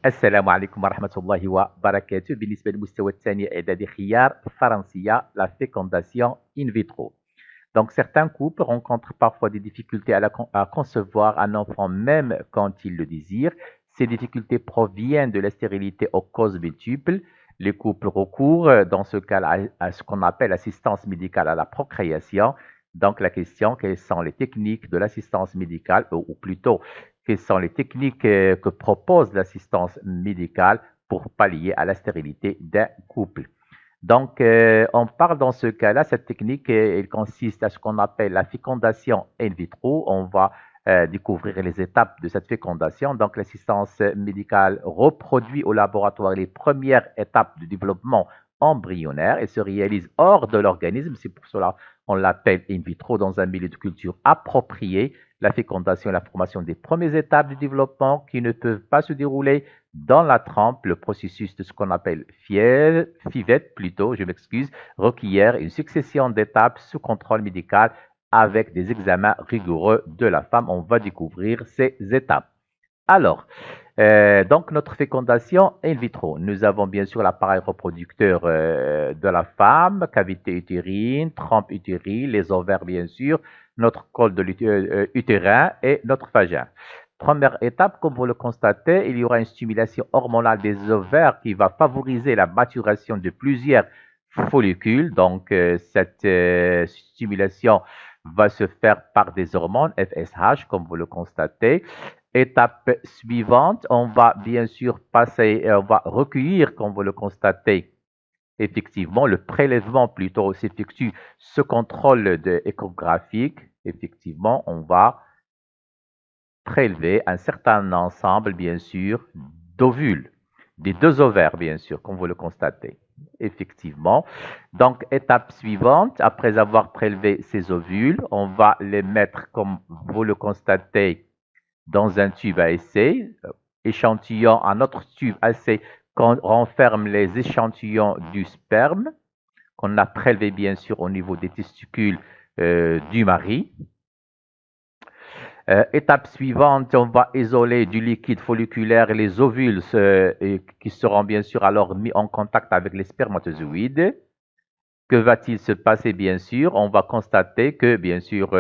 السلام عليكم ورحمة الله وبركاته. بالنسبة للمستوى الثاني إعدادي خيار فرنسية la fécondation in vitro. Donc certains couples rencontrent parfois des difficultés à concevoir un enfant même quand ils le désirent. Ces difficultés proviennent de la stérilité aux causes multiples. Les couples recourent dans ce cas à ce qu'on appelle assistance médicale à la procréation. Donc la question, quelles sont les techniques de l'assistance médicale, ou plutôt, quelles sont les techniques que propose l'assistance médicale pour pallier à la stérilité d'un couple. Donc, on parle dans ce cas-là, cette technique, elle consiste à ce qu'on appelle la fécondation in vitro. On va découvrir les étapes de cette fécondation. Donc, l'assistance médicale reproduit au laboratoire les premières étapes du développement embryonnaire et se réalise hors de l'organisme. C'est pour cela qu'on l'appelle in vitro dans un milieu de culture approprié. La fécondation et la formation des premières étapes du développement qui ne peuvent pas se dérouler dans la trempe. Le processus de ce qu'on appelle FIVET plutôt, je m'excuse, requiert une succession d'étapes sous contrôle médical avec des examens rigoureux de la femme. On va découvrir ces étapes. Alors, donc notre fécondation in vitro. Nous avons bien sûr l'appareil reproducteur de la femme, cavité utérine, trompe utérine, les ovaires bien sûr, notre col de utérin et notre vagin. Première étape, comme vous le constatez, il y aura une stimulation hormonale des ovaires qui va favoriser la maturation de plusieurs follicules. Donc, cette stimulation va se faire par des hormones FSH, comme vous le constatez. Étape suivante, on va bien sûr passer, on va recueillir, comme vous le constatez, effectivement, le prélèvement plutôt s'effectue ce contrôle échographique. Effectivement, on va prélever un certain ensemble, bien sûr, d'ovules, des deux ovaires, bien sûr, comme vous le constatez. Effectivement. Donc, étape suivante, après avoir prélevé ces ovules, on va les mettre, comme vous le constatez, dans un tube à essai, échantillon, un autre tube à essai qu'on renferme les échantillons du sperme, qu'on a prélevé bien sûr au niveau des testicules du mari. Étape suivante, on va isoler du liquide folliculaire les ovules qui seront bien sûr alors mis en contact avec les spermatozoïdes. Que va-t-il se passer bien sûr? On va constater que bien sûr,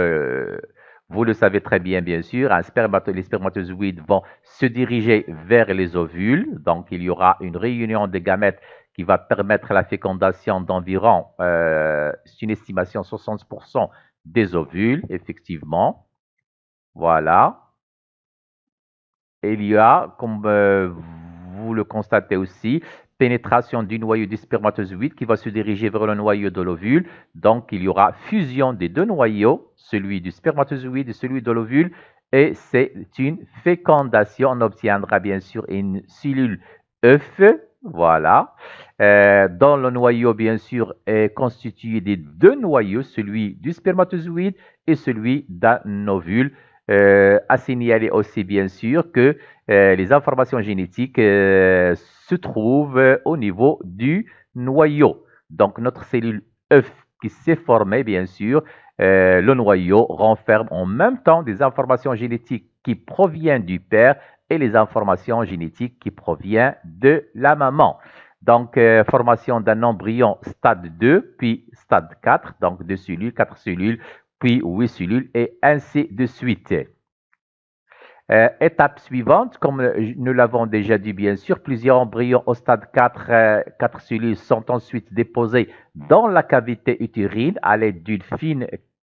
vous le savez très bien, bien sûr, les spermatozoïdes vont se diriger vers les ovules. Donc, il y aura une réunion des gamètes qui va permettre la fécondation d'environ, c'est une estimation, 60% des ovules, effectivement. Voilà. Il y a, comme vous le constatez aussi, pénétration du noyau du spermatozoïde qui va se diriger vers le noyau de l'ovule. Donc, il y aura fusion des deux noyaux, celui du spermatozoïde et celui de l'ovule. Et c'est une fécondation. On obtiendra bien sûr une cellule œuf. Voilà. Dans le noyau, bien sûr, est constitué des deux noyaux, celui du spermatozoïde et celui d'un ovule. À signaler aussi, bien sûr, que les informations génétiques se trouvent au niveau du noyau. Donc, notre cellule œuf qui s'est formée, bien sûr, le noyau renferme en même temps des informations génétiques qui proviennent du père et les informations génétiques qui proviennent de la maman. Donc, formation d'un embryon stade 2, puis stade 4, donc 2 cellules, 4 cellules, puis 8 cellules, et ainsi de suite. Étape suivante, comme nous l'avons déjà dit bien sûr, plusieurs embryons au stade 4, 4 cellules sont ensuite déposés dans la cavité utérine à l'aide d'une fine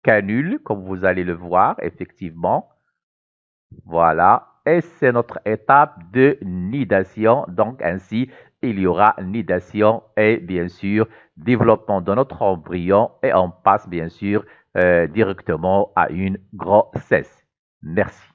canule, comme vous allez le voir, effectivement. Voilà. Et c'est notre étape de nidation. Donc, ainsi, il y aura nidation et bien sûr, développement de notre embryon et on passe bien sûr directement à une grossesse. Merci.